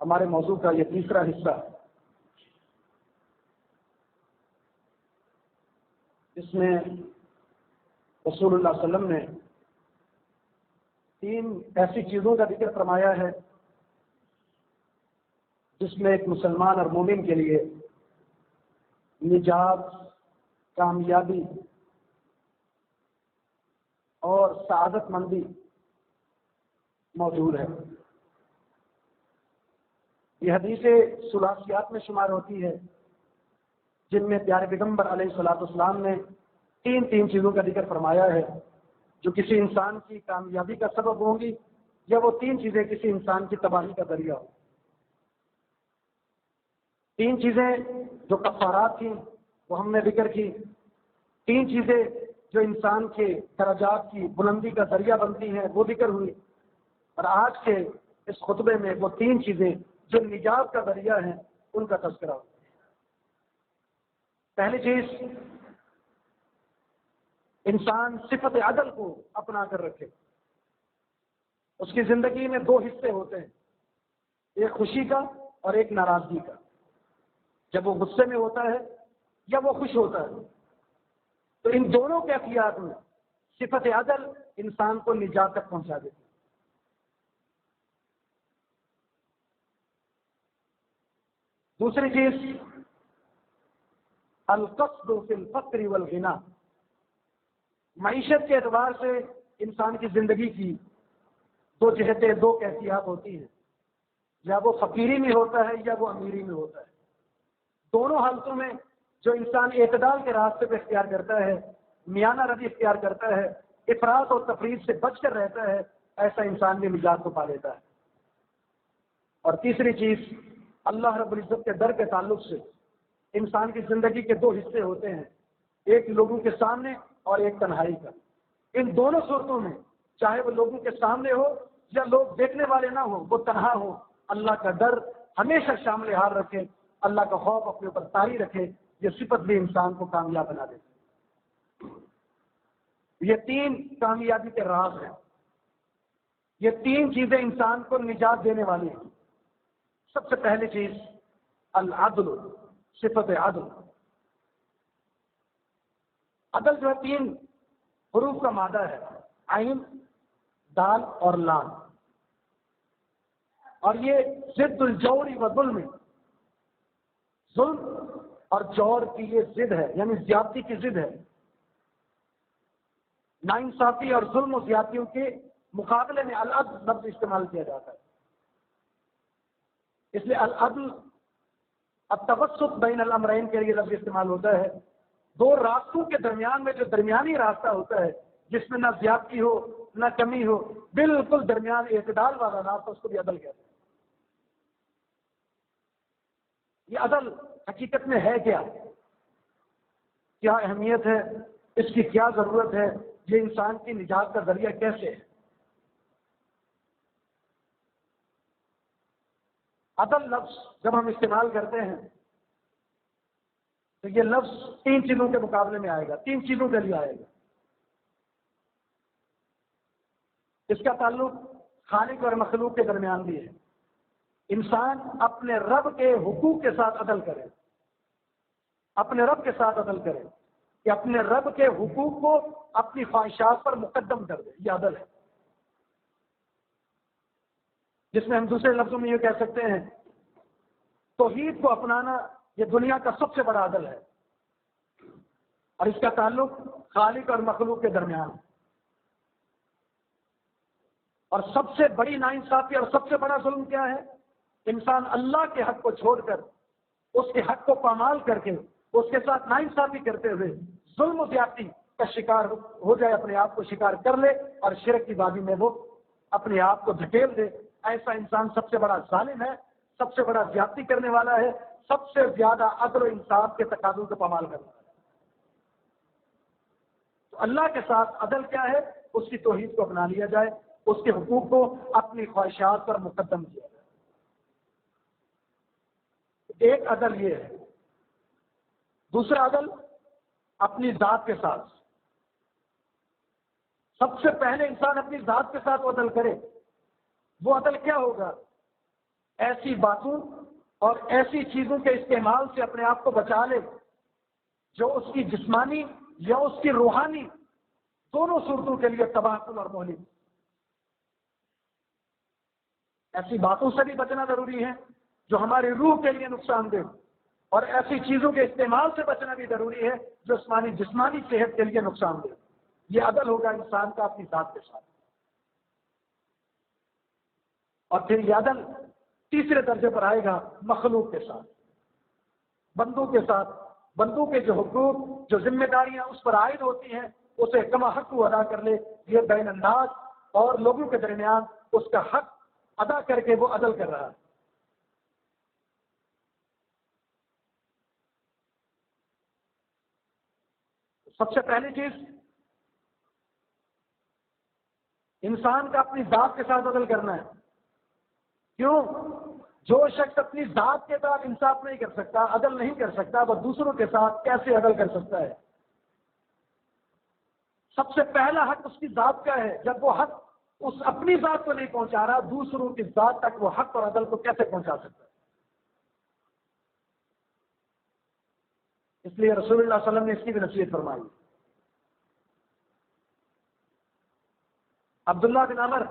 ہمارے موضوع کا یہ تیسرا حصہ، اس میں رسول اللہ صلی اللہ علیہ وسلم نے 3 ایسی چیزوں کا ذکر فرمایا ہے جس میں ایک مسلمان اور مومن کے لیے نجات، کامیابی اور سعادت مندی موجود ہے۔ یہ حدیث ثلاثیات میں شمار ہوتی ہے، جن میں پیارے پیغمبر علیہ الصلوۃ والسلام نے 3 چیزوں کا ذکر فرمایا ہے جو کسی انسان کی کامیابی کا سبب ہوں گی، یا وہ 3 چیزیں کسی انسان کی تباہی کا ذریعہ ہوں۔ 3 چیزیں جو کفارات تھیں وہ ہم نے ذکر کی، 3 چیزیں جو انسان کے درجات کی بلندی کا ذریعہ بنتی ہیں وہ ذکر ہوئی، اور آج کے اس خطبے میں وہ 3 چیزیں جو نجات کا ذریعہ ہیں ان کا تذکرہ ہو۔ پہلی چیز، انسان صفت عدل کو اپنا کر رکھے۔ اس کی زندگی میں 2 حصے ہوتے ہیں، ایک خوشی کا اور ایک ناراضگی کا۔ جب وہ غصے میں ہوتا ہے یا وہ خوش ہوتا ہے، تو ان دونوں کیفیات میں صفت عدل انسان کو نجات تک پہنچا دیتی ہے۔ دوسری چیز، القصد فی الفقر والغنا۔ معیشت کے اعتبار سے انسان کی زندگی کی 2 جہتیں، 2 کیفیات ہوتی ہیں، یا وہ فقیری میں ہوتا ہے یا وہ امیری میں ہوتا ہے۔ دونوں حالتوں میں جو انسان اعتدال کے راستے پہ اختیار کرتا ہے، میانہ روی اختیار کرتا ہے، افراط اور تفریط سے بچ کر رہتا ہے، ایسا انسان بھی نجات کو پا لیتا ہے۔ اور تیسری چیز، اللہ رب العزت کے در کے تعلق سے انسان کی زندگی کے 2 حصے ہوتے ہیں، ایک لوگوں کے سامنے اور ایک تنہائی کا۔ ان دونوں صورتوں میں چاہے وہ لوگوں کے سامنے ہو یا لوگ دیکھنے والے نہ ہو، وہ تنہا ہو، اللہ کا ڈر ہمیشہ شامل حال رکھے، اللہ کا خوف اپنے اوپر طاری رکھے، یہ صفت بھی انسان کو کامیاب بنا دیتی ہے۔ یہ 3 کامیابی کے راز ہیں، یہ 3 چیزیں انسان کو نجات دینے والی ہیں۔ سب سے پہلی چیز العدل، صفت عدل۔ عدل جو ہے 3 حروف کا مادہ ہے، عین، دال اور لام، اور یہ ضد الجور و ظلم، ظلم اور جور کی یہ ضد ہے، یعنی زیادتی کی ضد ہے۔ ناانصافی اور ظلم و زیادتیوں کے مقابلے میں العدل لفظ استعمال کیا جاتا ہے۔ اس لیے العدل التوسط بین الامرین کے لیے لفظ استعمال ہوتا ہے۔ 2 راستوں کے درمیان میں جو درمیانی راستہ ہوتا ہے، جس میں نہ زیادتی ہو نہ کمی ہو، بالکل درمیان اعتدال والا راستہ، اس کو بھی عدل کہتے ہیں۔ یہ عدل حقیقت میں ہے کیا اہمیت ہے، اس کی کیا ضرورت ہے، یہ انسان کی نجات کا ذریعہ کیسے ہے؟ عدل لفظ جب ہم استعمال کرتے ہیں تو یہ لفظ 3 چیزوں کے مقابلے میں آئے گا، 3 چیزوں کے لیے آئے گا۔ اس کا تعلق خالق اور مخلوق کے درمیان بھی ہے۔ انسان اپنے رب کے حقوق کے ساتھ عدل کرے، اپنے رب کے ساتھ عدل کرے کہ اپنے رب کے حقوق کو اپنی خواہشات پر مقدم کر دے، یہ عدل ہے۔ جس میں ہم دوسرے لفظوں میں یہ کہہ سکتے ہیں، توحید کو اپنانا یہ دنیا کا سب سے بڑا عدل ہے، اور اس کا تعلق خالق اور مخلوق کے درمیان ہے۔ اور سب سے بڑی ناانصافی اور سب سے بڑا ظلم کیا ہے؟ انسان اللہ کے حق کو چھوڑ کر، اس کے حق کو پامال کر کے، اس کے ساتھ ناانصافی کرتے ہوئے ظلم و زیادتی کا شکار ہو جائے، اپنے آپ کو شکار کر لے اور شرک کی وادی میں وہ اپنے آپ کو دھکیل دے۔ ایسا انسان سب سے بڑا ظالم ہے، سب سے بڑا زیادتی کرنے والا ہے، سب سے زیادہ عدل و انصاف کے تقاضوں کو پامال کرنا ہے۔ تو اللہ کے ساتھ عدل کیا ہے؟ اس کی توحید کو اپنا لیا جائے، اس کے حقوق کو اپنی خواہشات پر مقدم کیا جائے۔ ایک عدل یہ ہے۔ دوسرا عدل اپنی ذات کے ساتھ۔ سب سے پہلے انسان اپنی ذات کے ساتھ عدل کرے۔ وہ عدل کیا ہوگا ایسی باتوں اور ایسی چیزوں کے استعمال سے اپنے آپ کو بچا لے جو اس کی جسمانی یا اس کی روحانی دونوں صورتوں کے لیے تباہ کن اور مہلک. ایسی باتوں سے بھی بچنا ضروری ہے جو ہماری روح کے لیے نقصان دہ، اور ایسی چیزوں کے استعمال سے بچنا بھی ضروری ہے جو جسمانی صحت کے لیے نقصان دہ. یہ عدل ہوگا انسان کا اپنی ذات کے ساتھ. اور پھر یہ عدل تیسرے درجے پر آئے گا مخلوق کے ساتھ، بندوں کے ساتھ. بندوں کے جو حقوق، جو ذمہ داریاں اس پر عائد ہوتی ہیں، اسے کما حق کو ادا کر لے. یہ بین الناس اور لوگوں کے درمیان اس کا حق ادا کر کے وہ عدل کر رہا ہے. سب سے پہلی چیز، انسان کا اپنی ذات کے ساتھ عدل کرنا ہے. کیوں؟ جو شخص اپنی ذات کے ساتھ انصاف نہیں کر سکتا، عدل نہیں کر سکتا، وہ دوسروں کے ساتھ کیسے عدل کر سکتا ہے؟ سب سے پہلا حق اس کی ذات کا ہے. جب وہ حق اس اپنی ذات کو نہیں پہنچا رہا، دوسروں کی ذات تک وہ حق اور عدل کو کیسے پہنچا سکتا ہے؟ اس لیے رسول اللہ صلی اللہ علیہ وسلم نے اس کی بھی نصیحت فرمائی. عبداللہ بن عمر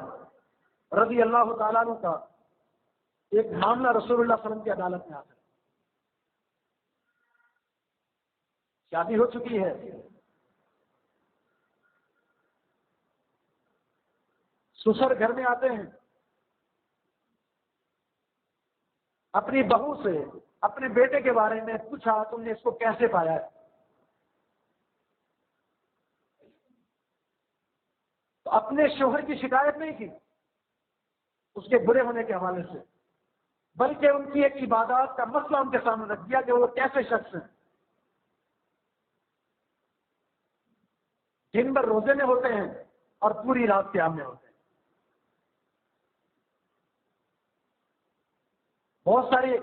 رضی اللہ تعالیٰ عنہ کا ایک معاملہ رسول اللہ صلی اللہ علیہ وسلم کی عدالت میں آتا ہے. شادی ہو چکی ہے، سسر گھر میں آتے ہیں، اپنی بہو سے اپنے بیٹے کے بارے میں پوچھا تم نے اس کو کیسے پایا ہے؟ تو اپنے شوہر کی شکایت نہیں کی اس کے برے ہونے کے حوالے سے، بلکہ ان کی ایک عبادات کا مسئلہ ان کے سامنے رکھ دیا کہ وہ کیسے شخص ہیں. دن بھر روزے میں ہوتے ہیں اور پوری رات قیام میں ہوتے ہیں. بہت سارے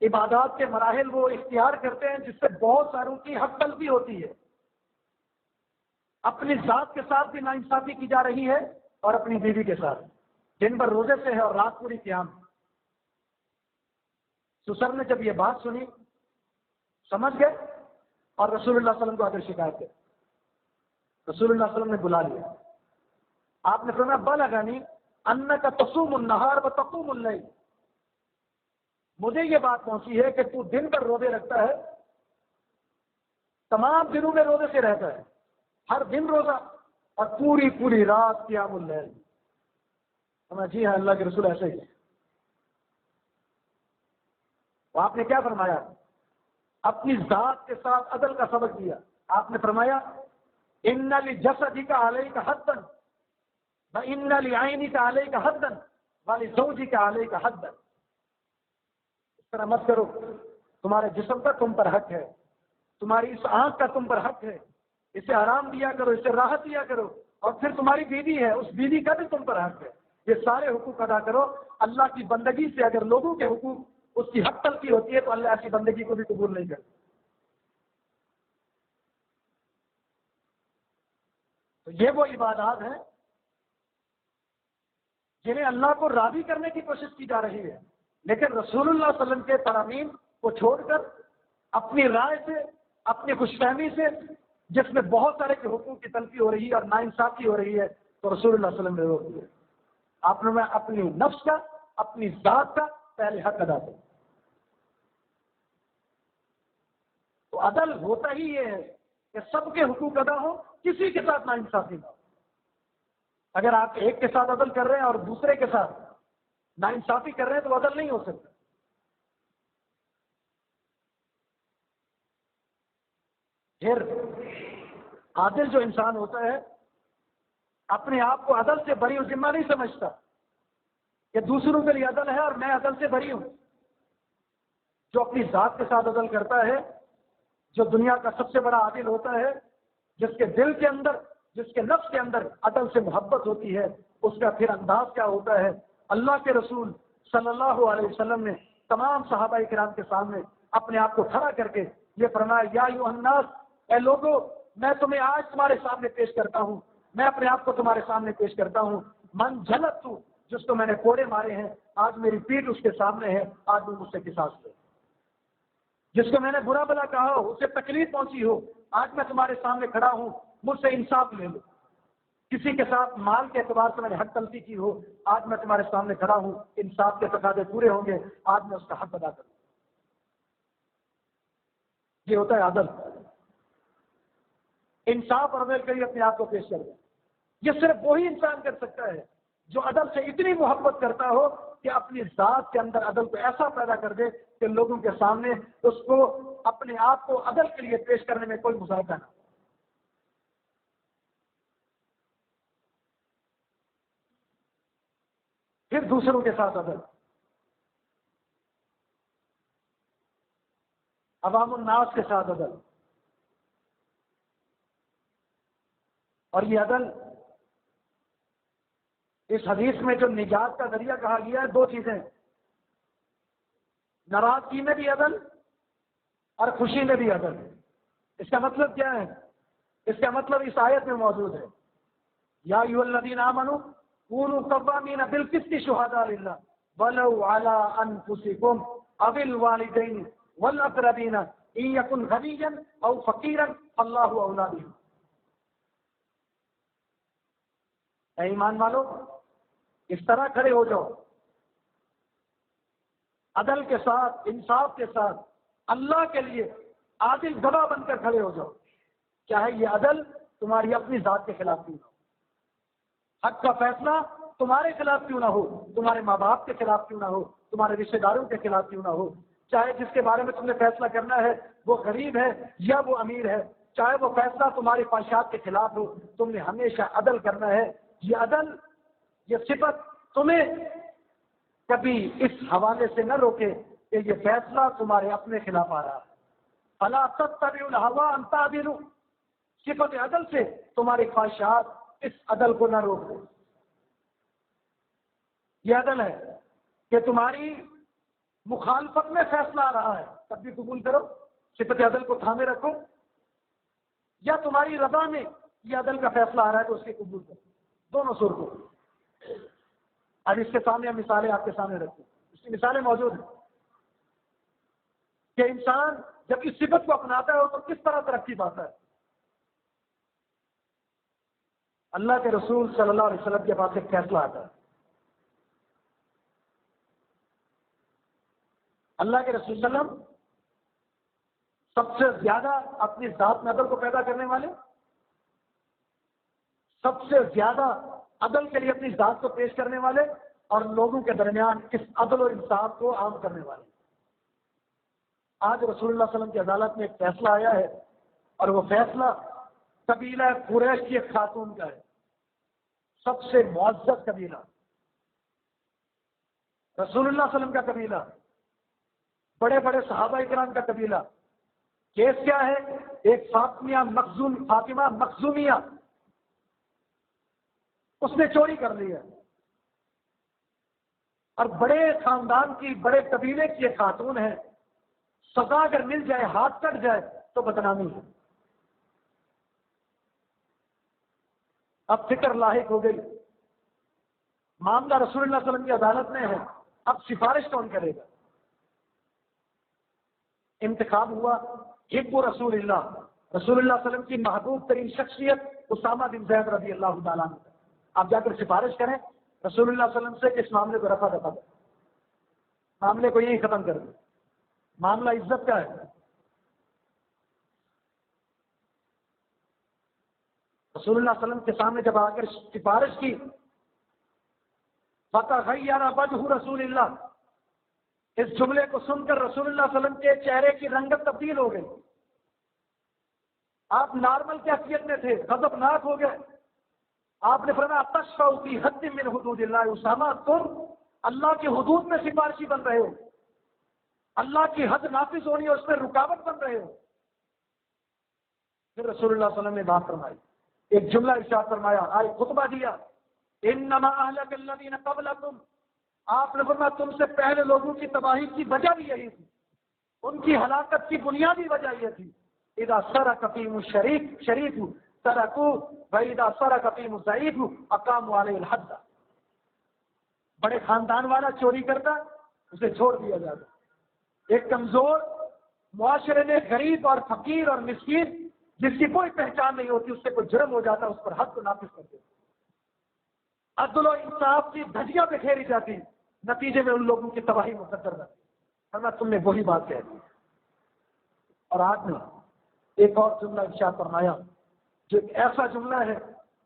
عبادات کے مراحل وہ اختیار کرتے ہیں جس سے بہت ساروں کی حق تلفی ہوتی ہے. اپنی ذات کے ساتھ بھی ناانصافی کی جا رہی ہے اور اپنی بیوی کے ساتھ. دن بھر روزے سے ہے اور رات پوری قیام. سسر نے جب یہ بات سنی، سمجھ گئے اور رسول اللہ صلی اللہ علیہ وسلم کو آ کر شکایت کی. رسول اللہ صلی اللہ علیہ وسلم نے بلا لیا. آپ نے فرمایا بلغنی انک تصوم النہار وتقوم اللیل، مجھے یہ بات پہنچی ہے کہ تو دن بھر روزے رکھتا ہے، تمام دنوں میں روزے سے رہتا ہے، ہر دن روزہ اور پوری رات قیام اللیل. جی ہاں اللہ کے رسول ایسے ہی. تو آپ نے کیا فرمایا؟ اپنی ذات کے ساتھ عدل کا سبق دیا. آپ نے فرمایا ان لجسدک علیک حدا وان لعینک علیک حدا ولزوجک علیک حدا. اس طرح مت کرو، تمہارے جسم کا تم پر حق ہے، تمہاری اس آنکھ کا تم پر حق ہے، اسے آرام دیا کرو، اسے راحت دیا کرو، اور پھر تمہاری بیوی ہے، اس بیوی کا بھی تم پر حق ہے. یہ سارے حقوق ادا کرو. اللہ کی بندگی سے اگر لوگوں کے حقوق اس کی حق تلفی ہوتی ہے تو اللہ ایسی بندگی کو بھی قبول نہیں کرتا. تو یہ وہ عبادات ہیں جنہیں اللہ کو راضی کرنے کی کوشش کی جا رہی ہے، لیکن رسول اللہ صلی اللہ علیہ وسلم کے ترامین کو چھوڑ کر اپنی رائے سے، اپنی خوش فہمی سے، جس میں بہت سارے کے حقوق کی تلفی ہو رہی ہے اور ناانصافی ہو رہی ہے، تو رسول اللہ صلی اللہ علیہ وسلم نے روک دیا. آپ نے اپنی نفس کا، اپنی ذات کا پہلے حق ادا کیا. تو عدل ہوتا ہی یہ ہے کہ سب کے حقوق ادا ہو، کسی کے ساتھ ناانصافی نہ ہو. اگر آپ ایک کے ساتھ عدل کر رہے ہیں اور دوسرے کے ساتھ ناانصافی کر رہے ہیں تو عدل نہیں ہو سکتا. پھر عادل جو انسان ہوتا ہے اپنے آپ کو عدل سے بری و ذمہ نہیں سمجھتا کہ دوسروں کے لیے عدل ہے اور میں عدل سے بری ہوں. جو اپنی ذات کے ساتھ عدل کرتا ہے، جو دنیا کا سب سے بڑا عادل ہوتا ہے، جس کے دل کے اندر، جس کے نفس کے اندر عدل سے محبت ہوتی ہے، اس کا پھر انداز کیا ہوتا ہے؟ اللہ کے رسول صلی اللہ علیہ وسلم نے تمام صحابہ کرام کے سامنے اپنے آپ کو کھڑا کر کے یہ فرمایا یا ایھا الناس، اے لوگوں، میں تمہیں آج تمہارے سامنے پیش کرتا ہوں، میں اپنے آپ کو تمہارے سامنے پیش کرتا ہوں. من جھلک تو جس کو میں نے کوڑے مارے ہیں آج میری پیٹھ اس کے سامنے ہے، آج وہ مجھ سے قصاص لے۔ جس کو میں نے برا بلا کہا ہو، اسے تکلیف پہنچی ہو، آج میں تمہارے سامنے کھڑا ہوں، مجھ سے انصاف لے لو۔ کسی کے ساتھ مال کے اعتبار سے میں نے حق تلفی کی ہو، آج میں تمہارے سامنے کھڑا ہوں، انصاف کے تقاضے پورے ہوں گے، آج میں اس کا حق ادا کروں۔ یہ ہوتا ہے عدل۔ انصاف اور عدل کے لیے اپنے آپ کو پیش کر دیں۔ یہ صرف وہی انسان کر سکتا ہے جو عدل سے اتنی محبت کرتا ہو کہ اپنی ذات کے اندر عدل کو ایسا پیدا کر دے کہ لوگوں کے سامنے اس کو اپنے آپ کو عدل کے لیے پیش کرنے میں کوئی مذائقہ نہ ہو۔ پھر دوسروں کے ساتھ عدل، عوام الناس کے ساتھ عدل، اور یہ عدل اس حدیث میں جو نجات کا ذریعہ کہا گیا ہے، دو چیزیں، ناراضگی میں بھی عدل اور خوشی میں بھی عدل۔ اس کا مطلب کیا ہے؟ اس کا مطلب اس آیت میں موجود ہے، یا ایھا الذین آمنوا کونوا قوامین بالقسط شہداء للہ ولو علی انفسکم او الوالدین والاقربین ان یکن غنیا او فقیرا فاللہ اولی بہما۔ اے ایمان والو، اس طرح کھڑے ہو جاؤ، عدل کے ساتھ، انصاف کے ساتھ، اللہ کے لیے عادل گواہ بن کر کھڑے ہو جاؤ، چاہے یہ عدل تمہاری اپنی ذات کے خلاف کیوں نہ ہو، حق کا فیصلہ تمہارے خلاف کیوں نہ ہو، تمہارے ماں باپ کے خلاف کیوں نہ ہو، تمہارے رشتہ داروں کے خلاف کیوں نہ ہو، چاہے جس کے بارے میں تم نے فیصلہ کرنا ہے وہ غریب ہے یا وہ امیر ہے، چاہے وہ فیصلہ تمہاری خواہشات کے خلاف ہو، تم نے ہمیشہ عدل کرنا ہے۔ یہ عدل، یہ صفت تمہیں کبھی اس حوالے سے نہ روکے کہ یہ فیصلہ تمہارے اپنے خلاف آ رہا ہے۔ فَلَا تَتَّبِعُوا الْهَوَىٰ أَن تَعْدِلُوا، صفت عدل سے تمہاری خواہشات اس عدل کو نہ روک دیں۔ یہ عدل ہے کہ تمہاری مخالفت میں فیصلہ آ رہا ہے تب بھی قبول کرو، صفت عدل کو تھامے رکھو، یا تمہاری رضا میں یہ عدل کا فیصلہ آ رہا ہے تو اس کے قبول کرو، دونوں صورتوں۔ اب اس کے سامنے مثالیں آپ کے سامنے رکھتے ہیں، اس کی مثالیں موجود ہیں کہ انسان جب اس صفت کو اپناتا ہے تو کس طرح ترقی پاتا ہے۔ اللہ کے رسول صلی اللہ علیہ وسلم کے پاس ایک فیصلہ آتا ہے، اللہ کے رسول صلی اللہ علیہ وسلم سب سے زیادہ اپنی ذات میں عدل کو پیدا کرنے والے، سب سے زیادہ عدل کے لیے اپنی ذات کو پیش کرنے والے، اور لوگوں کے درمیان اس عدل و انصاف کو عام کرنے والے۔ آج رسول اللہ صلی اللہ علیہ وسلم کی عدالت میں ایک فیصلہ آیا ہے، اور وہ فیصلہ قبیلہ قریش کی ایک خاتون کا ہے، سب سے معزز قبیلہ، رسول اللہ صلی اللہ علیہ وسلم کا قبیلہ، بڑے بڑے صحابہ اکرام کا قبیلہ۔ کیس کیا ہے؟ ایک فاطمہ مخزومیہ، اس نے چوری کر لی ہے، اور بڑے خاندان کی، بڑے قبیلے کی ایک خاتون ہے، سزا اگر مل جائے، ہاتھ کٹ جائے تو بدنامی ہے۔ اب فکر لاحق ہو گئی، معاملہ رسول اللہ صلی اللہ علیہ وسلم کی عدالت میں ہے، اب سفارش کون کرے گا؟ انتخاب ہوا حب رسول اللہ، رسول اللہ صلی اللہ علیہ وسلم کی محبوب ترین شخصیت اسامہ بن زید رضی اللہ تعالیٰ عنہ۔ آپ جا کر سفارش کریں رسول اللہ صلی اللہ علیہ وسلم سے کہ اس معاملے کو رفع دفع کریں، معاملے کو یہی ختم کر دیں، معاملہ عزت کا ہے۔ رسول اللہ صلی اللہ علیہ وسلم کے سامنے جب آ کر سفارش کی، فَتَغَيَّرَ وَجْهُ رسول اللہ، اس جملے کو سن کر رسول اللہ صلی اللہ علیہ وسلم کے چہرے کی رنگت تبدیل ہو گئی۔ آپ نارمل کیفیت میں تھے، غضبناک ہو گئے۔ آپ نے فرمایا تشفع فی حد من حدود اللہ، اسامہ تم اللہ کی حدود میں سفارشی بن رہے ہو، اللہ کی حد نافذ ہونی ہے اس میں رکاوٹ بن رہے ہو۔ پھر رسول اللہ صلی اللہ علیہ وسلم نے بات فرمائی، ایک جملہ ارشاد فرمایا، آئے خطبہ دیا، انما اہلک الذین قبلکم، آپ نے فرمایا تم سے پہلے لوگوں کی تباہی کی وجہ بھی یہی تھی، ان کی ہلاکت کی بنیادی وجہ یہ تھی، اذا سرق فیہم الشریف ترکوہ واذا سرق فیہم الضعیف اقاموا علیہ الحد۔ بڑے خاندان والا چوری کرتا اسے چھوڑ دیا جاتا، ایک کمزور معاشرے میں غریب اور فقیر اور مسکین جس کی کوئی پہچان نہیں ہوتی اس سے کوئی جرم ہو جاتا اس پر حد کو نافذ کر دیتا، عدل و انصاف کی دھجیاں بکھیری جاتی، نتیجے میں ان لوگوں کی تباہی مقدر رہتی، ورنہ تم نے وہی بات کہہ دی۔ اور آپ نے ایک اور جملہ ارشاد فرمایا جو ایک ایسا جملہ ہے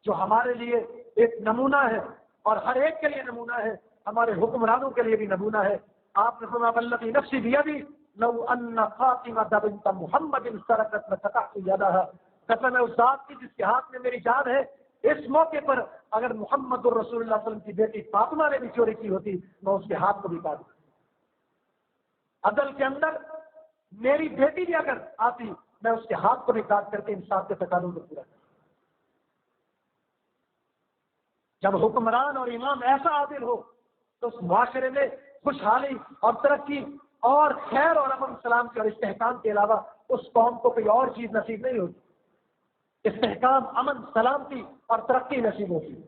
جو ہمارے لیے ایک نمونہ ہے اور ہر ایک کے لیے نمونہ ہے، ہمارے حکمرانوں کے لیے بھی نمونہ ہے۔ آپ نے فرمایا والذی نفسی بیدی لو ان فاطمہ بنت محمد سرقت لقطعت یدها، قسم ہے اس ذات کی جس کے ہاتھ میں میری جان ہے، اس موقع پر اگر محمد الرسول اللہ صلی اللہ علیہ وسلم کی بیٹی فاطمہ نے بھی چوری کی ہوتی میں اس کے ہاتھ کو بھی کاٹ دیتا۔ عدل کے اندر میری بیٹی بھی اگر آتی میں اس کے ہاتھ کو بھی کاٹ کر کے انصاف کے تقاضوں کو پورا کرتا۔ جب حکمران اور امام ایسا عادل ہو تو اس معاشرے میں خوشحالی اور ترقی اور خیر اور امن سلامتی اور استحکام کے علاوہ اس قوم کو کوئی اور چیز نصیب نہیں ہوتی، استحکام، امن، سلامتی اور ترقی نصیب ہوتی ہے۔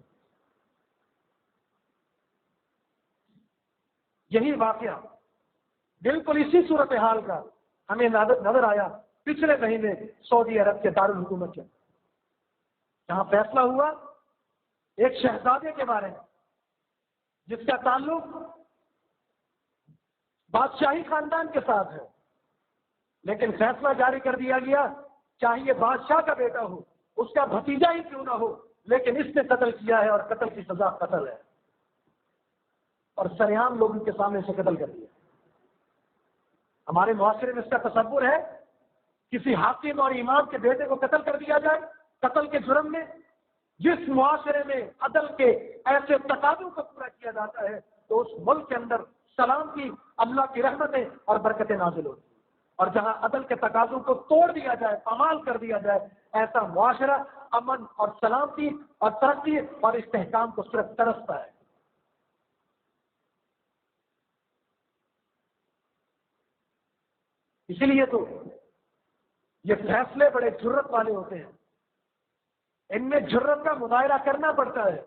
یہی واقعہ بالکل اسی صورتحال کا ہمیں نظر آیا پچھلے مہینے سعودی عرب کے دارالحکومت کے، جہاں فیصلہ ہوا ایک شہزادے کے بارے میں جس کا تعلق بادشاہی خاندان کے ساتھ ہے، لیکن فیصلہ جاری کر دیا گیا چاہے بادشاہ کا بیٹا ہو، اس کا بھتیجا ہی کیوں نہ ہو، لیکن اس نے قتل کیا ہے اور قتل کی سزا قتل ہے، اور سریعام لوگوں کے سامنے سے قتل کر دیا۔ ہمارے معاشرے میں اس کا تصور ہے کسی حاکم اور امام کے بیٹے کو قتل کر دیا جائے قتل کے جرم میں۔ جس معاشرے میں عدل کے ایسے تقاضوں کو پورا کیا جاتا ہے تو اس ملک کے اندر سلامتی، اللہ کی رحمتیں اور برکتیں نازل ہوتی، اور جہاں عدل کے تقاضوں کو توڑ دیا جائے، پامال کر دیا جائے، ایسا معاشرہ امن اور سلامتی اور ترقی اور استحکام کو صرف ترستا ہے۔ اسی لیے تو یہ فیصلے بڑے جرت والے ہوتے ہیں، ان میں جرت کا مظاہرہ کرنا پڑتا ہے،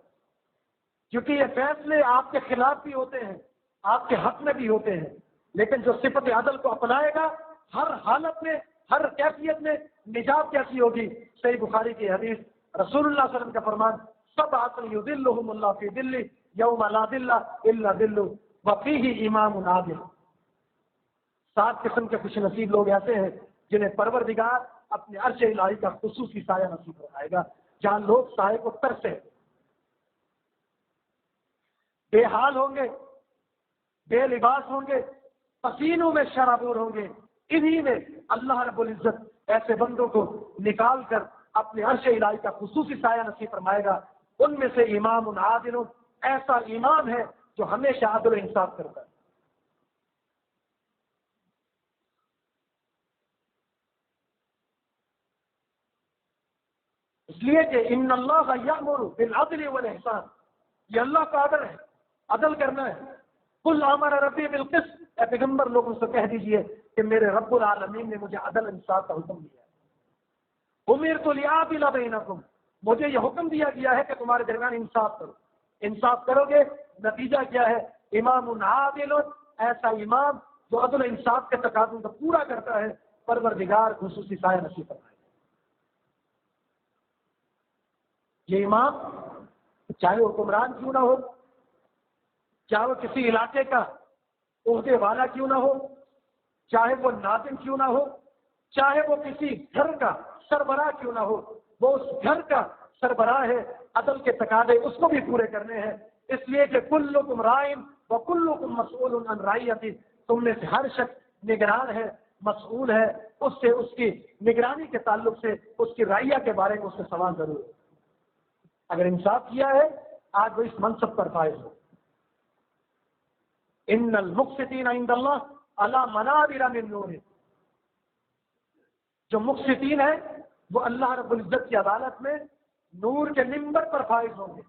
کیونکہ یہ فیصلے آپ کے خلاف بھی ہوتے ہیں، آپ کے حق میں بھی ہوتے ہیں، لیکن جو صفت عدل کو اپنائے گا ہر حالت میں، ہر کیفیت میں نجات کیسی ہوگی۔ صحیح بخاری کی حدیث، رسول اللہ صلی اللہ علیہ وسلم کا فرمان، سب عدل یذلہم اللہ فی ظلہ یوم لا ظل الا ظلہ وفیہ امام عادل۔ 7 قسم کے خوش نصیب لوگ ایسے ہیں جنہیں پروردگار اپنے عرش الہی کا خصوصی سایہ نصیب فرمائے گا، جہاں لوگ سائے کو ترسے، بے حال ہوں گے، بے لباس ہوں گے، پسینوں میں شرابور ہوں گے، انہی میں اللہ رب العزت ایسے بندوں کو نکال کر اپنے عرش الہی کا خصوصی سایہ نصیب فرمائے گا۔ ان میں سے امام عادل ایسا امام ہے جو ہمیشہ عدل و انصاف کرتا ہے۔ اس لیے کہ ان اللہ یأمر بالعدل والاحسان، یہ اللہ کا آرڈر ہے، عدل کرنا ہے۔ قل امر ربی بالقسط، اے پیغمبر لوگوں سے کہہ دیجئے کہ میرے رب العالمین نے مجھے عدل انصاف کا حکم دیا ہے۔ امرت لأعدل بینکم، مجھے یہ حکم دیا گیا ہے کہ تمہارے درمیان انصاف کرو۔ انصاف کرو گے، نتیجہ کیا ہے؟ امام عادل، ایسا امام جو عدل انصاف کے تقاضوں کو پورا کرتا ہے، پروردگار خصوصی سایہ نصیب فرمائے۔ یہ امام چاہے وہ حکمران کیوں نہ ہو، چاہے وہ کسی علاقے کا عہدے والا کیوں نہ ہو، چاہے وہ ناظم کیوں نہ ہو، چاہے وہ کسی گھر کا سربراہ کیوں نہ ہو، وہ اس گھر کا سربراہ ہے، عدل کے تقاضے اس کو بھی پورے کرنے ہیں۔ اس لیے کہ کلکم رائن وکلکم مسئول عن رعیتہ، تم میں سے ہر شخص نگران ہے، مسئول ہے، اس سے اس کی نگرانی کے تعلق سے اس کی رعیہ کے بارے میں اس سے سوال ضرور ہے۔ اگر انصاف کیا ہے آج وہ اس منصب پر فائز ہو۔ ان المقسطین عند اللہ علی منابر من نور، جو مقسطین ہیں وہ اللہ رب العزت کی عدالت میں نور کے منبر پر فائز ہوں گے۔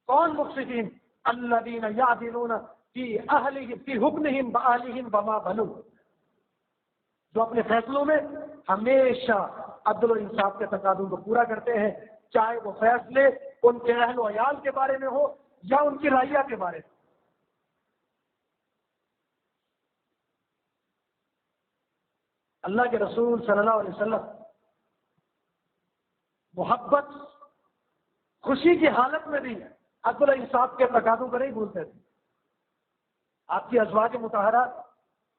کون مقسطین؟ الذین یعدلون فی اہلہم فی حکمہم باہلہم بما بلغ، جو اپنے فیصلوں میں ہمیشہ عدل و انصاف کے تقاضوں کو پورا کرتے ہیں، چاہے وہ فیصلے ان کے اہل و عیال کے بارے میں ہو یا ان کی رعیہ کے بارے میں۔ اللہ کے رسول صلی اللہ علیہ وسلم محبت خوشی کی حالت میں بھی عدل انصاف کے تقاضوں کو نہیں بھولتے تھے. آپ کی ازواج مطہرات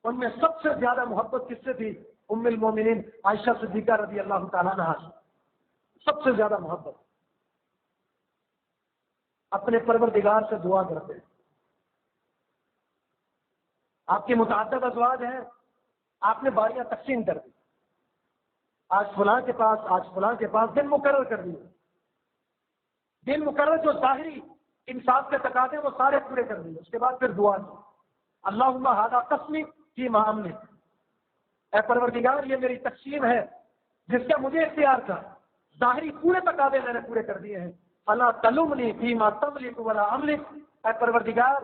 ان میں سب سے زیادہ محبت کس سے تھی؟ ام المومنین عائشہ صدیقہ رضی اللہ تعالیٰ عنہا سے سب سے زیادہ محبت. اپنے پروردگار سے دعا کرتے ہیں. آپ کے متعدد ازواج ہیں، آپ نے باریاں تقسیم کر دی. آج فلاں کے پاس، آج فلاں کے پاس، دن مقرر کر دیے. دن مقرر جو ظاہری انصاف کے تقاضے وہ سارے پورے کر دیے. اس کے بعد پھر دعا کی، اللہم ھذا قسمی فیما املک، اے پروردگار یہ میری تقسیم ہے جس کا مجھے اختیار تھا. ظاہری پورے تقاضے میں نے پورے کر دیے ہیں. فلا تلمنی فیما تملک ولا املک، اے پروردگار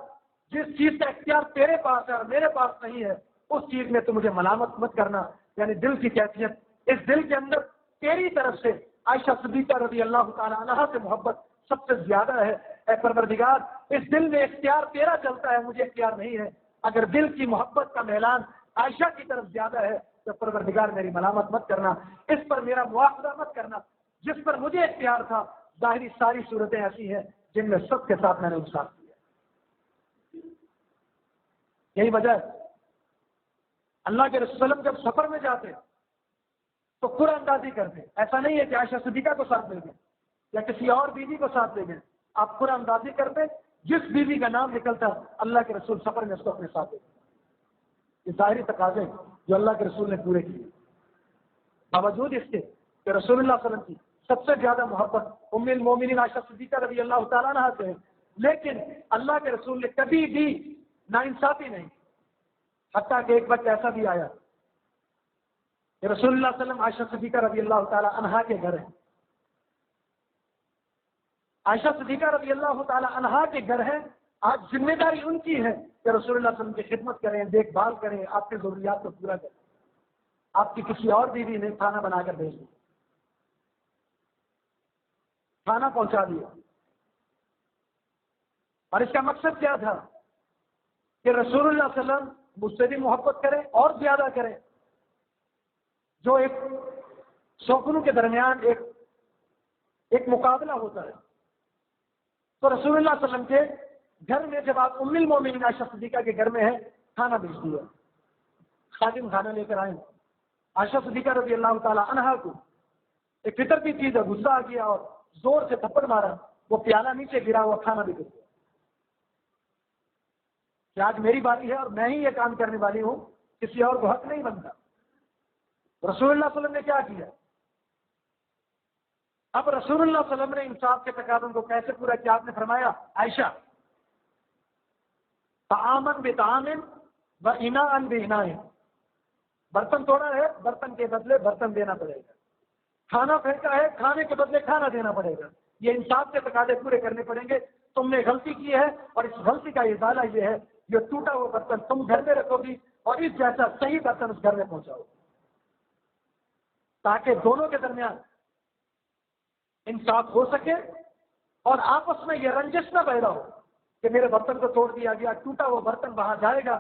جس چیز کا اختیار تیرے پاس ہے اور میرے پاس نہیں ہے اس چیز میں تو مجھے ملامت مت کرنا. یعنی دل کی کیفیت، اس دل کے اندر تیری طرف سے عائشہ صدیقہ رضی اللہ تعالی عنہا سے محبت سب سے زیادہ ہے. اے پروردگار اس دل میں اختیار تیرا چلتا ہے، مجھے اختیار نہیں ہے. اگر دل کی محبت کا میلان عائشہ کی طرف زیادہ ہے تو پروردگار میری ملامت مت کرنا، اس پر میرا مواخذہ مت کرنا. جس پر مجھے اختیار تھا ظاہری ساری صورتیں ایسی ہیں جن میں سب کے ساتھ میں نے انصاف کیا. یہی وجہ ہے اللہ کے رسول وسلم جب سفر میں جاتے تو قرآن اندازی کرتے. ایسا نہیں ہے کہ عائشہ صدیقہ کو ساتھ لے گئے یا کسی اور بیوی کو ساتھ لے گئے. آپ قرآن اندازی کرتے، جس بیوی کا نام نکلتا اللہ کے رسول سفر میں اس کو اپنے ساتھ لے گئے. یہ ظاہری تقاضے جو اللہ کے رسول نے پورے کیے، باوجود اس کے کہ رسول اللہ صلی اللہ علیہ وسلم کی سب سے زیادہ محبت ام المومنین عائشہ صدیقہ رضی اللہ تعالیٰ عنہا سے ہے، لیکن اللہ کے رسول نے کبھی بھی ناانصافی نہیں. حتیٰ کہ ایک وقت ایسا بھی آیا کہ رسول اللہ صلی اللہ علیہ وسلم عائشہ صدیقہ رضی اللہ تعالیٰ عنہا کے گھر ہیں. عائشہ صدیقہ رضی اللہ تعالیٰ عنہا کے گھر ہیں. آج ذمہ داری ان کی ہے کہ رسول اللہ صلی اللہ علیہ وسلم کی خدمت کریں، دیکھ بھال کریں، آپ کے ضروریات کو پورا کریں. آپ کی کسی اور بیوی نے کھانا بنا کر بھیج دیا، کھانا پہنچا دیا، اور اس کا مقصد کیا تھا کہ رسول اللہ صلی اللہ علیہ وسلم مجھ سے بھی محبت کریں اور زیادہ کریں. جو ایک شوقنوں کے درمیان ایک مقابلہ ہوتا ہے، تو رسول اللہ صلی اللہ علیہ وسلم کے گھر میں جب آپ ام المومنین عائشہ صدیقہ کے گھر میں ہیں کھانا بھیج دیا، خادم کھانا لے کر آئے. عائشہ صدیقہ رضی اللہ تعالی عنہا کو ایک فطرتی چیز ہے، غصہ آ گیا اور زور سے تھپڑ مارا. وہ پیالہ نیچے گرا ہوا کھانا بھی گر گیا کہ آج میری باری ہے اور میں ہی یہ کام کرنے والی ہوں، کسی اور کو حق نہیں بنتا. رسول اللہ صلی اللہ علیہ وسلم نے کیا کیا؟ اب رسول اللہ صلی اللہ علیہ وسلم نے انصاف کے تقاضوں کو کیسے پورا کیا؟ آپ نے فرمایا عائشہ طعامن بطعامن و اناءن باناء، برتن توڑا ہے برتن کے بدلے برتن دینا پڑے گا، کھانا پھینکا ہے کھانے کے بدلے کھانا دینا پڑے گا. یہ انصاف کے تقاضے پورے کرنے پڑیں گے. تم نے غلطی کی ہے اور اس غلطی کا ازالہ یہ ہے یہ ٹوٹا ہوا برتن تم گھر میں رکھو گی اور اس جیسا صحیح برتن اس گھر میں پہنچاؤ، تاکہ دونوں کے درمیان انصاف ہو سکے اور آپس میں یہ رنجش نہ پیدا ہو کہ میرے برتن کو توڑ دیا گیا. ٹوٹا ہوا برتن وہاں جائے گا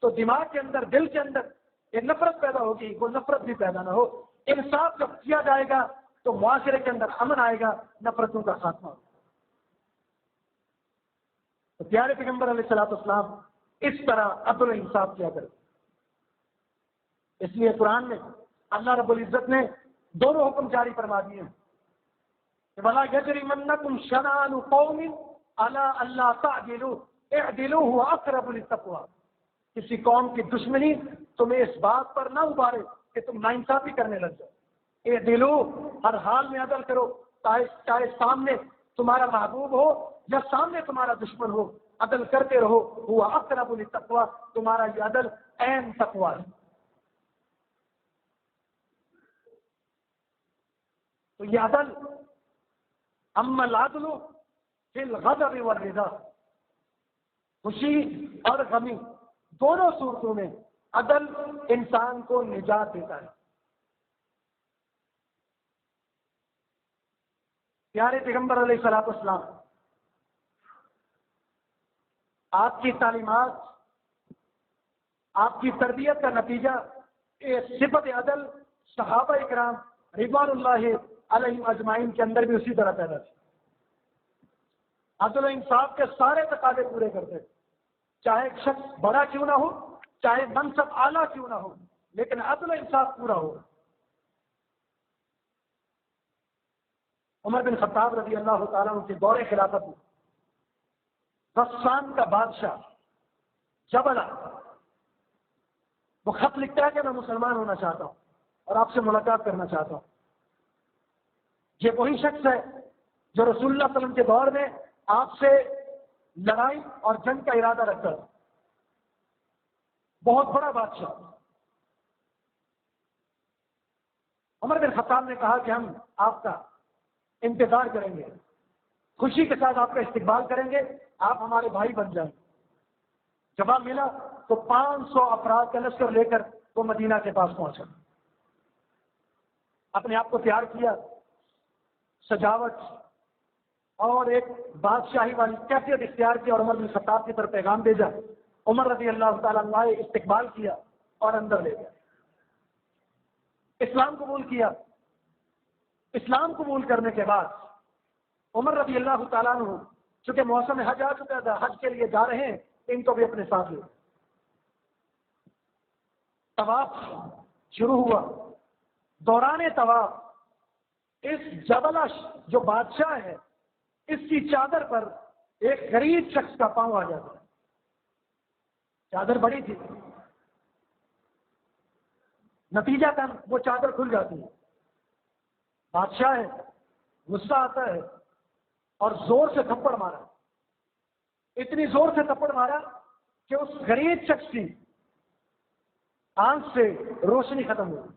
تو دماغ کے اندر دل کے اندر ایک نفرت پیدا ہوگی، وہ نفرت بھی پیدا نہ ہو. انصاف جب کیا جائے گا تو معاشرے کے اندر امن آئے گا، نفرتوں کا خاتمہ ہوگا. تو پیارے پیغمبر علیہ الصلوۃ والسلام اس طرح عدل و انصاف کیا کرتے. اس لیے قرآن میں اللہ رب العزت نے دونوں حکم جاری فرما دیے ہیں کہ وَلَا يَجْرِمَنَّكُمْ شَنَآنُ قَوْمٍ عَلَىٰ أَلَّا تَعْدِلُوا اعْدِلُوا هُوَ أَقْرَبُ لِلتَّقْوَىٰ. کسی قوم کی دشمنی تمہیں اس بات پر نہ ابھارے کہ تم ناانصافی کرنے لگ جاؤ. اعدلوا، ہر حال میں عدل کرو، چاہے سامنے تمہارا محبوب ہو یا سامنے تمہارا دشمن ہو، عدل کرتے رہو. هُوَ أَقْرَبُ لِلتَّقْوَىٰ، تمہارا یہ عدل عین تقویٰ ہے. تو یہ عدل اما العدل فی الغضب والرضا، خوشی اور غمی دونوں صورتوں میں عدل انسان کو نجات دیتا ہے. پیارے پیغمبر علیہ الصلوۃ والسلام آپ کی تعلیمات، آپ کی تربیت کا نتیجہ یہ صفت عدل صحابہ اکرام رضوان اللہ علیہم اجمعین کے اندر بھی اسی طرح پیدا تھی. عدل و انصاف کے سارے تقاضے پورے کرتے تھے، چاہے ایک شخص بڑا کیوں نہ ہو، چاہے منصب اعلیٰ کیوں نہ ہو، لیکن عدل و انصاف پورا ہو. عمر بن خطاب رضی اللہ تعالیٰ عنہ کے دور خلافت میں غسان کا بادشاہ جبلہ وہ خط لکھتا ہے کہ میں مسلمان ہونا چاہتا ہوں اور آپ سے ملاقات کرنا چاہتا ہوں. یہ وہی شخص ہے جو رسول اللہ صلی اللہ علیہ وسلم کے دور میں آپ سے لڑائی اور جنگ کا ارادہ رکھتا تھا، بہت بڑا بادشاہ. عمر بن خطاب نے کہا کہ ہم آپ کا انتظار کریں گے، خوشی کے ساتھ آپ کا استقبال کریں گے، آپ ہمارے بھائی بن جائیں. جواب ملا تو 500 افراد کا لشکر لے کر وہ مدینہ کے پاس پہنچا، اپنے آپ کو تیار کیا، سجاوٹ اور ایک بادشاہی والی کیفیت اختیار کی، اور عمر بن خطاب کی طرف پیغام بھیجا. عمر رضی اللہ تعالیٰ عنہ نے استقبال کیا اور اندر لے گیا. اسلام قبول کیا. اسلام قبول کرنے کے بعد عمر رضی اللہ تعالیٰ عنہ چونکہ موسم حج آ چکا تھا، حج کے لیے جا رہے ہیں، ان کو بھی اپنے ساتھ لے. طواف شروع ہوا. دوران طواف اس جبلہ جو بادشاہ ہے اس کی چادر پر ایک غریب شخص کا پاؤں آ جاتا ہے. چادر بڑی تھی، نتیجہ تن وہ چادر کھل جاتی ہے. بادشاہ ہے، غصہ آتا ہے اور زور سے تھپڑ مارا. اتنی زور سے تھپڑ مارا کہ اس غریب شخص کی آنکھ سے روشنی ختم ہوئی.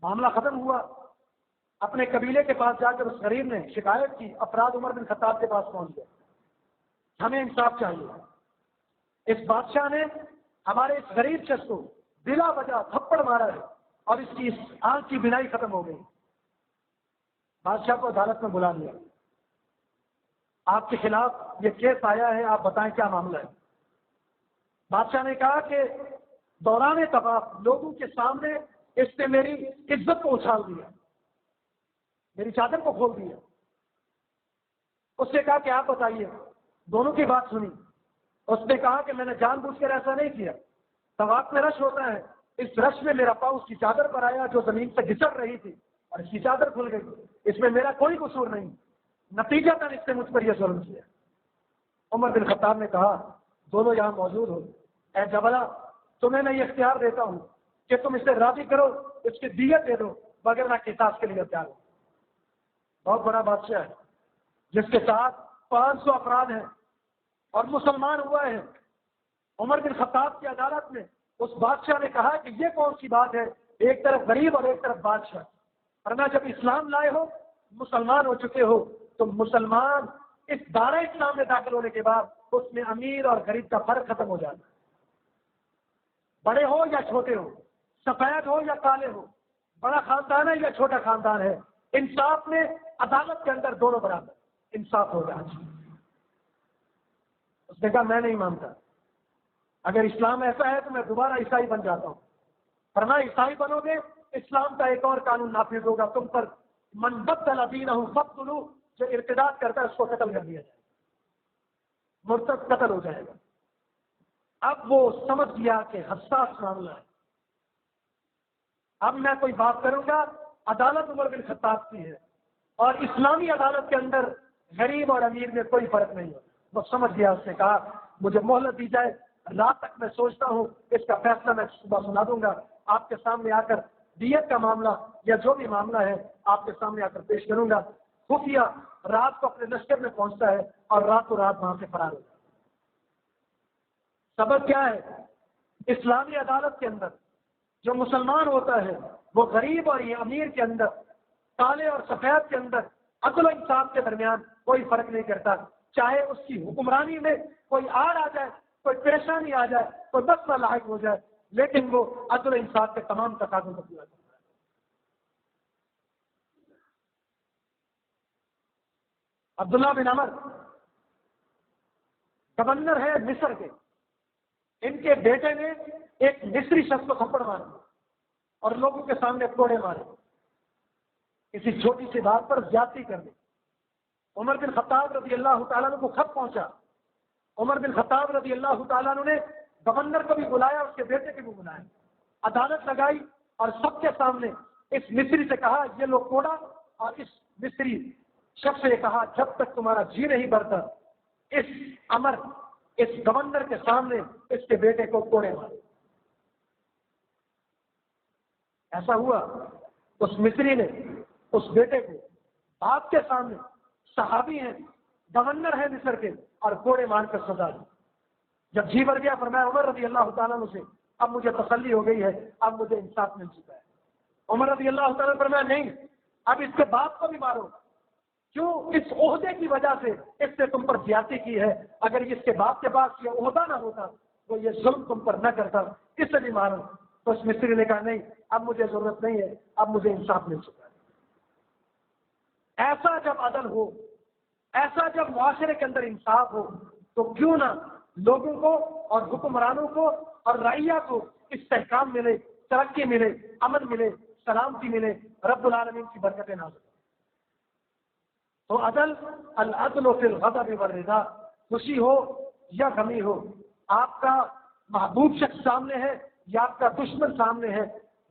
معاملہ ختم ہوا. اپنے قبیلے کے پاس جا کر اس غریب نے شکایت کی. افراد عمر بن خطاب کے پاس پہنچ گئے، ہمیں انصاف چاہیے. اس بادشاہ نے ہمارے اس غریب شخص کو بلا وجہ تھپڑ مارا ہے اور اس کی آنکھ کی بینائی ختم ہو گئی. بادشاہ کو عدالت میں بلا لیا. آپ کے خلاف یہ کیس آیا ہے، آپ بتائیں کیا معاملہ ہے. بادشاہ نے کہا کہ دوران طواف لوگوں کے سامنے اس نے میری عزت کو اچھال دیا، میری چادر کو کھول دیا. اس نے کہا کہ آپ بتائیے. دونوں کی بات سنی. اس نے کہا کہ میں نے جان بوجھ کر ایسا نہیں کیا. طواف میں رش ہوتا ہے، اس رش میں میرا پاؤں اس کی چادر پر آیا جو زمین سے گھسٹ رہی تھی اور اس کی چادر کھل گئی. اس میں میرا کوئی قصور نہیں. نتیجہ تن اس نے مجھ پر یہ ظلم کیا. عمر بن خطاب نے کہا دونوں یہاں موجود ہو، اے جبلہ تمہیں میں یہ اختیار دیتا ہوں کہ تم اسے راضی کرو، اس کی دیت دے دو، مگر میں قصاص کے لیے تیار ہوں. بہت بڑا بادشاہ ہے جس کے ساتھ 500 افراد ہیں اور مسلمان ہوا ہے. عمر بن خطاب کی عدالت میں اس بادشاہ نے کہا کہ یہ کون سی بات ہے، ایک طرف غریب اور ایک طرف بادشاہ. ورنہ جب اسلام لائے ہو، مسلمان ہو چکے ہو، تو مسلمان اس دائرہ اسلام میں داخل ہونے کے بعد اس میں امیر اور غریب کا فرق ختم ہو جاتا ہے. بڑے ہو یا چھوٹے ہو، سفید ہو یا کالے ہو، بڑا خاندان ہے یا چھوٹا خاندان ہے، انصاف میں عدالت کے اندر دونوں برابر انصاف ہو جانا چاہیے. اس نے کہا میں نہیں مانتا، اگر اسلام ایسا ہے تو میں دوبارہ عیسائی بن جاتا ہوں. ورنہ عیسائی بنو گے، اسلام کا ایک اور قانون نافذ ہوگا تم پر، من بدل دینہ فاقتلوہ، جو ارتداد کرتا ہے اس کو قتل کر دیا جائے، مرتد قتل ہو جائے گا. اب وہ سمجھ گیا کہ حساس معاملہ ہے. اب میں کوئی بات کروں گا، عدالت عمر بن خطاب کی ہے اور اسلامی عدالت کے اندر غریب اور امیر میں کوئی فرق نہیں ہوتا. وہ سمجھ گیا. اس نے کہا مجھے مہلت دی جائے، رات تک میں سوچتا ہوں، اس کا فیصلہ میں صبح سنا دوں گا. آپ کے سامنے آ کر دیت کا معاملہ یا جو بھی معاملہ ہے آپ کے سامنے آ کر پیش کروں گا. خفیہ رات کو اپنے لشکر میں پہنچتا ہے اور راتوں رات وہاں سے فرار ہوتا ہے. سبب کیا ہے؟ اسلامی عدالت کے اندر جو مسلمان ہوتا ہے وہ غریب اور یہ امیر کے اندر، کالے اور سفید کے اندر عدل و انصاف کے درمیان کوئی فرق نہیں کرتا. چاہے اس کی حکمرانی میں کوئی آڑ آ جائے، کوئی پریشانی آ جائے، کوئی مسئلہ لاحق ہو جائے، لیکن وہ عدل و انصاف کے تمام تقاضوں کو پورا کرتا ہے. عبداللہ بن عمر گورنر ہے مصر کے. ان کے بیٹے نے ایک مصری شخص کو تھپڑ مار دیا اور لوگوں کے سامنے کوڑے مارے، کسی چھوٹی سی بات پر زیادتی کر دی۔ عمر بن خطاب رضی اللہ تعالیٰ عنہ کو خط پہنچا، عمر بن خطاب رضی اللہ تعالیٰ عنہ نے گورنر کو بھی بلایا، اس کے بیٹے کو بھی بلایا، عدالت لگائی اور سب کے سامنے اس مصری سے کہا یہ لو کوڑا، اور اس مصری شخص سے کہا جب تک تمہارا جی نہیں بھرتا اس گورنر کے سامنے اس کے بیٹے کو کوڑے مارے۔ ایسا ہوا اس مصری نے اس بیٹے کو باپ کے سامنے، صحابی ہیں، گورنر ہے مصر کے، اور کوڑے مار کر سزا دی۔ جب جی بھر گیا فرمایا عمر رضی اللہ تعالیٰ عنہ سے اب مجھے تسلی ہو گئی ہے، اب مجھے انصاف مل چکا ہے۔ عمر رضی اللہ تعالیٰ نے فرمایا نہیں، اب اس کے باپ کو بھی مارو، کیوں؟ اس عہدے کی وجہ سے اس نے تم پر زیادتی کی ہے، اگر اس کے باپ کے پاس یہ عہدہ نہ ہوتا وہ یہ ظلم تم پر نہ کرتا، اس سے بھی مارو۔ تو اس مصری نے کہا نہیں، اب مجھے ضرورت نہیں ہے، اب مجھے انصاف مل چکا ہے۔ ایسا جب عدل ہو، ایسا جب معاشرے کے اندر انصاف ہو، تو کیوں نہ لوگوں کو اور حکمرانوں کو اور رعیہ کو استحکام ملے، ترقی ملے، امن ملے، سلامتی ملے، رب العالمین کی برکتیں نازل۔ تو العدل فی الغضب والرضا، خوشی ہو یا غمی ہو، آپ کا محبوب شخص سامنے ہے یا آپ کا دشمن سامنے ہے،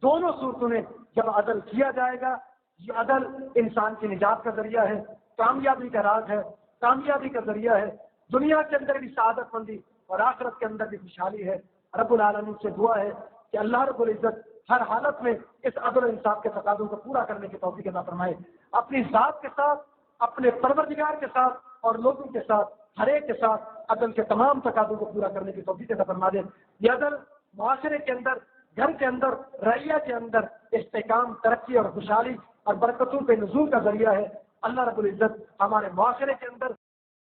دونوں صورتوں میں جب عدل کیا جائے گا، یہ عدل انسان کی نجات کا ذریعہ ہے، کامیابی کا راز ہے، کامیابی کا ذریعہ ہے، دنیا کے اندر بھی سعادت مندی اور آخرت کے اندر بھی خوشحالی ہے۔ رب العالمین سے دعا ہے کہ اللہ رب العزت ہر حالت میں اس عدل و انصاف کے تقاضوں کو پورا کرنے کی توفیق عطا فرمائے، اپنی ذات کے ساتھ، اپنے پروردگار کے ساتھ اور لوگوں کے ساتھ، ہر ایک کے ساتھ عدل کے تمام تقاضوں کو پورا کرنے کی توفیق عطا فرما دے۔ یہ عدل معاشرے کے اندر، گھر کے اندر، رعیہ کے اندر استحکام، ترقی اور خوشحالی اور برکتوں کے نزول کا ذریعہ ہے۔ اللہ رب العزت ہمارے معاشرے کے اندر